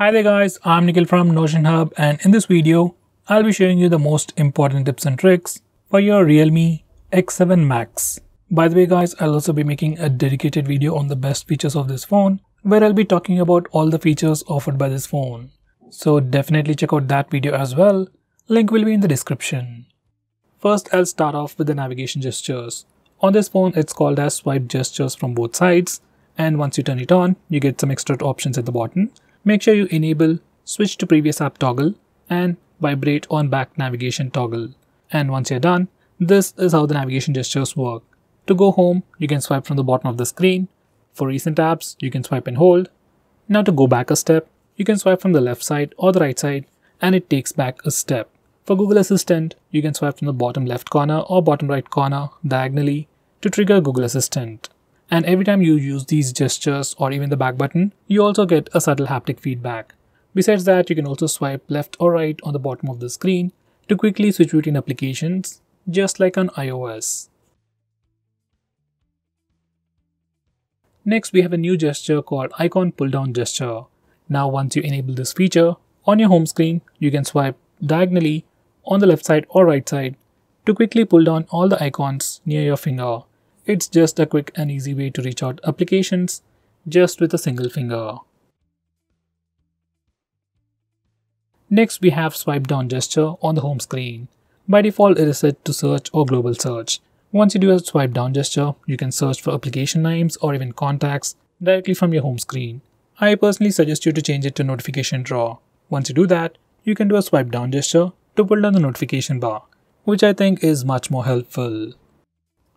Hi there guys, I'm Nikhil from Notion Hub, and in this video, I'll be showing you the most important tips and tricks for your Realme X7 Max. By the way guys, I'll also be making a dedicated video on the best features of this phone, where I'll be talking about all the features offered by this phone. So definitely check out that video as well, link will be in the description. First, I'll start off with the navigation gestures. On this phone, it's called as swipe gestures from both sides, and once you turn it on, you get some extra options at the bottom. Make sure you enable switch to previous app toggle and vibrate on back navigation toggle. And once you're done, this is how the navigation gestures work. To go home, you can swipe from the bottom of the screen. For recent apps, you can swipe and hold. Now to go back a step, you can swipe from the left side or the right side and it takes back a step. For Google Assistant, you can swipe from the bottom left corner or bottom right corner diagonally to trigger Google Assistant. And every time you use these gestures or even the back button, you also get a subtle haptic feedback. Besides that, you can also swipe left or right on the bottom of the screen to quickly switch between applications, just like on iOS. Next, we have a new gesture called icon pull down gesture. Now once you enable this feature, on your home screen, you can swipe diagonally on the left side or right side to quickly pull down all the icons near your finger. It's just a quick and easy way to reach out applications just with a single finger. Next, we have swipe down gesture on the home screen. By default, it is set to search or global search. Once you do a swipe down gesture, you can search for application names or even contacts directly from your home screen. I personally suggest you to change it to notification drawer. Once you do that, you can do a swipe down gesture to pull down the notification bar, which I think is much more helpful.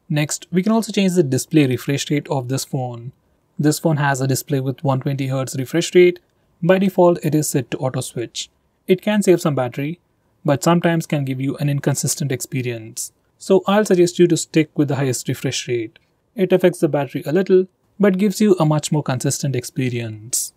Next, we can also change the display refresh rate of this phone. This phone has a display with 120Hz refresh rate. By default, it is set to auto switch. It can save some battery, but sometimes can give you an inconsistent experience. So I'll suggest you to stick with the highest refresh rate. It affects the battery a little, but gives you a much more consistent experience.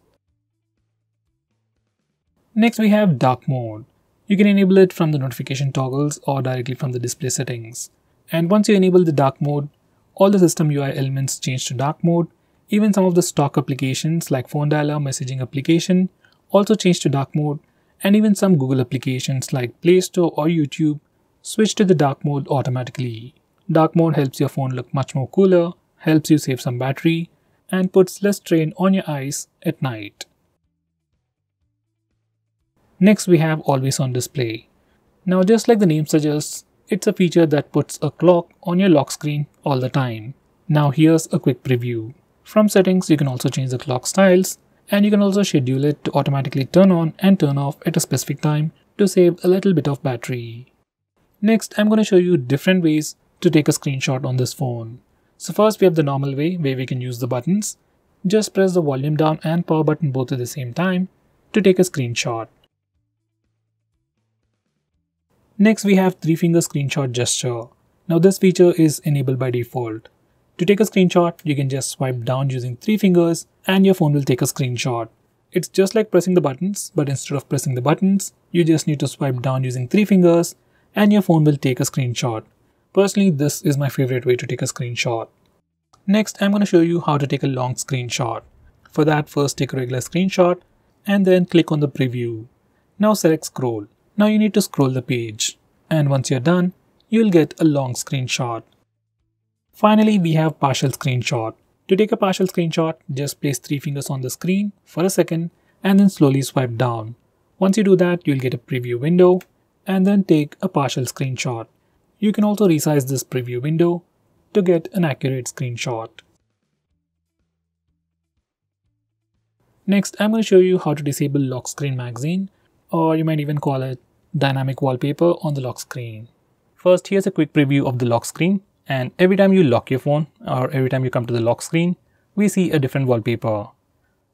Next, we have dark mode. You can enable it from the notification toggles or directly from the display settings. And once you enable the dark mode, all the system UI elements change to dark mode. Even some of the stock applications like phone dialer, messaging application also change to dark mode, and even some Google applications like Play Store or YouTube switch to the dark mode automatically. Dark mode helps your phone look much more cooler, helps you save some battery, and puts less strain on your eyes at night. Next, we have always on display. Now, just like the name suggests, it's a feature that puts a clock on your lock screen all the time. Now here's a quick preview. From settings, you can also change the clock styles, and you can also schedule it to automatically turn on and turn off at a specific time to save a little bit of battery. Next, I'm going to show you different ways to take a screenshot on this phone. So first, we have the normal way where we can use the buttons. Just press the volume down and power button both at the same time to take a screenshot. Next, we have 3-finger screenshot gesture. Now this feature is enabled by default. To take a screenshot, you can just swipe down using 3 fingers and your phone will take a screenshot. It's just like pressing the buttons, but instead of pressing the buttons, you just need to swipe down using 3 fingers and your phone will take a screenshot. Personally, this is my favorite way to take a screenshot. Next, I'm going to show you how to take a long screenshot. For that, first take a regular screenshot and then click on the preview. Now select scroll. Now you need to scroll the page, and once you're done, you'll get a long screenshot. Finally, we have partial screenshot. To take a partial screenshot, just place 3 fingers on the screen for a second and then slowly swipe down. Once you do that, you'll get a preview window and then take a partial screenshot. You can also resize this preview window to get an accurate screenshot. Next, I'm going to show you how to disable lock screen magazine, or you might even call it dynamic wallpaper on the lock screen. First, here's a quick preview of the lock screen, and every time you lock your phone or every time you come to the lock screen, we see a different wallpaper.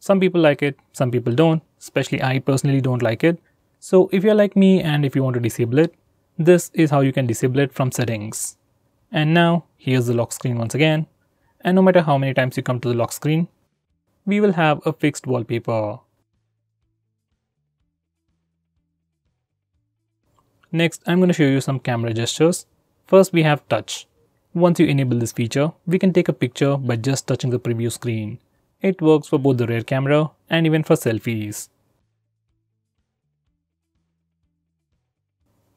Some people like it, some people don't, especially I personally don't like it. So if you're like me and if you want to disable it, this is how you can disable it from settings. And now here's the lock screen once again, and no matter how many times you come to the lock screen, we will have a fixed wallpaper. Next, I'm going to show you some camera gestures. First, we have touch. Once you enable this feature, we can take a picture by just touching the preview screen. It works for both the rear camera and even for selfies.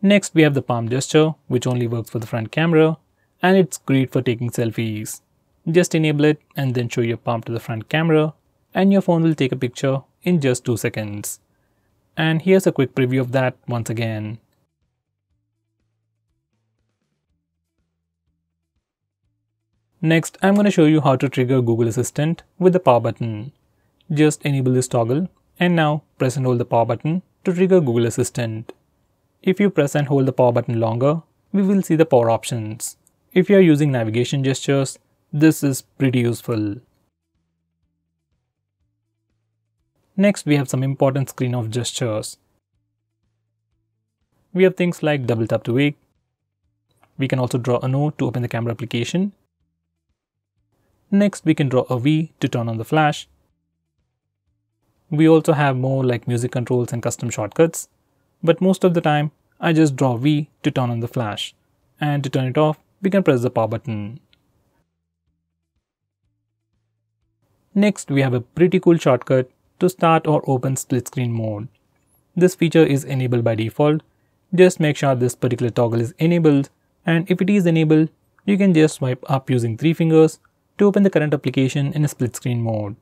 Next, we have the palm gesture, which only works for the front camera, and it's great for taking selfies. Just enable it and then show your palm to the front camera, and your phone will take a picture in just 2 seconds. And here's a quick preview of that once again. Next, I'm going to show you how to trigger Google Assistant with the power button. Just enable this toggle and now press and hold the power button to trigger Google Assistant. If you press and hold the power button longer, we will see the power options. If you are using navigation gestures, this is pretty useful. Next, we have some important screen off gestures. We have things like double tap to wake. We can also draw a note to open the camera application. Next, we can draw a V to turn on the flash. We also have more like music controls and custom shortcuts, but most of the time I just draw V to turn on the flash, and to turn it off we can press the power button. Next, we have a pretty cool shortcut to start or open split screen mode. This feature is enabled by default. Just make sure this particular toggle is enabled, and if it is enabled, you can just swipe up using 3 fingers to open the current application in a split screen mode.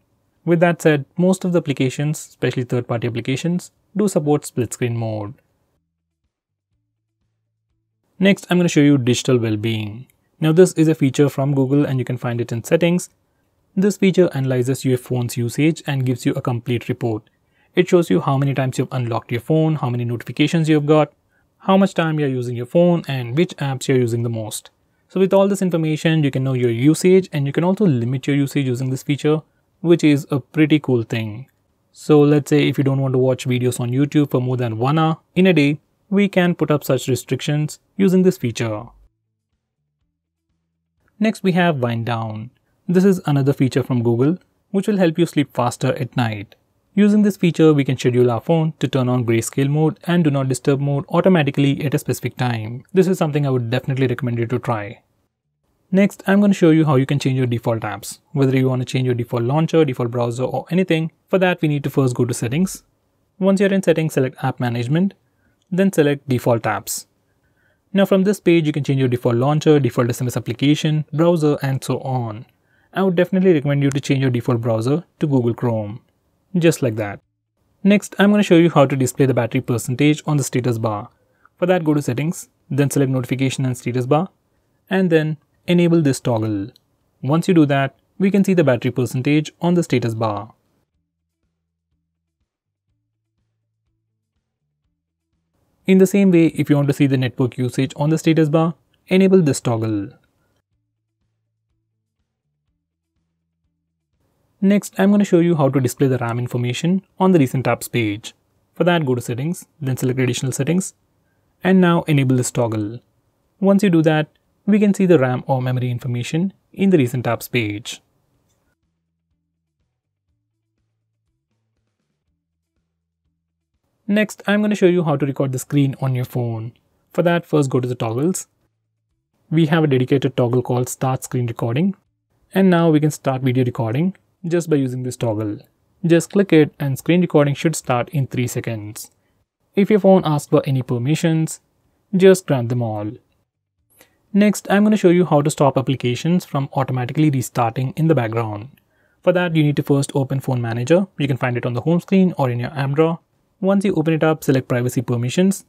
With that said, most of the applications, especially third-party applications, do support split screen mode. Next, I'm going to show you digital well-being. Now this is a feature from Google and you can find it in settings. This feature analyzes your phone's usage and gives you a complete report. It shows you how many times you've unlocked your phone, how many notifications you've got, how much time you're using your phone, and which apps you're using the most. So with all this information, you can know your usage and you can also limit your usage using this feature, which is a pretty cool thing. So let's say if you don't want to watch videos on YouTube for more than 1 hour in a day, we can put up such restrictions using this feature. Next, we have wind down. This is another feature from Google, which will help you sleep faster at night. Using this feature, we can schedule our phone to turn on grayscale mode and do not disturb mode automatically at a specific time. This is something I would definitely recommend you to try. Next, I'm going to show you how you can change your default apps. Whether you want to change your default launcher, default browser or anything, for that we need to first go to settings. Once you're in settings, select app management, then select default apps. Now from this page, you can change your default launcher, default SMS application, browser and so on. I would definitely recommend you to change your default browser to Google Chrome. Just like that. Next, I'm going to show you how to display the battery percentage on the status bar. For that, go to settings, then select notification and status bar, and then enable this toggle. Once you do that, we can see the battery percentage on the status bar. In the same way, if you want to see the network usage on the status bar, enable this toggle. Next, I'm going to show you how to display the RAM information on the recent apps page. For that, go to settings, then select additional settings, and now enable this toggle. Once you do that, we can see the RAM or memory information in the recent apps page. Next, I'm going to show you how to record the screen on your phone. For that, first go to the toggles. We have a dedicated toggle called Start Screen Recording. And now we can start video recording just by using this toggle. Just click it and screen recording should start in 3 seconds. If your phone asks for any permissions, just grant them all. Next, I'm going to show you how to stop applications from automatically restarting in the background. For that, you need to first open Phone Manager. You can find it on the home screen or in your app drawer. Once you open it up, select Privacy Permissions,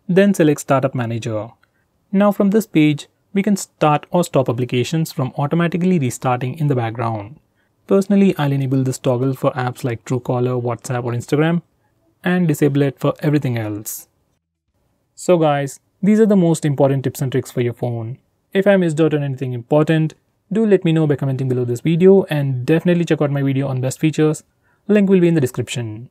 then select Startup Manager. Now from this page, we can start or stop applications from automatically restarting in the background. Personally, I'll enable this toggle for apps like Truecaller, WhatsApp or Instagram, and disable it for everything else. So guys, these are the most important tips and tricks for your phone. If I missed out on anything important, do let me know by commenting below this video, and definitely check out my video on best features. Link will be in the description.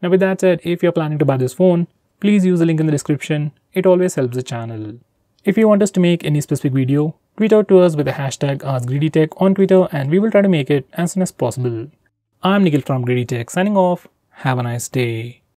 Now with that said, if you're planning to buy this phone, please use the link in the description. It always helps the channel. If you want us to make any specific video, tweet out to us with the hashtag AskGreedyTech on Twitter and we will try to make it as soon as possible. I'm Nikhil from GreedyTech signing off. Have a nice day.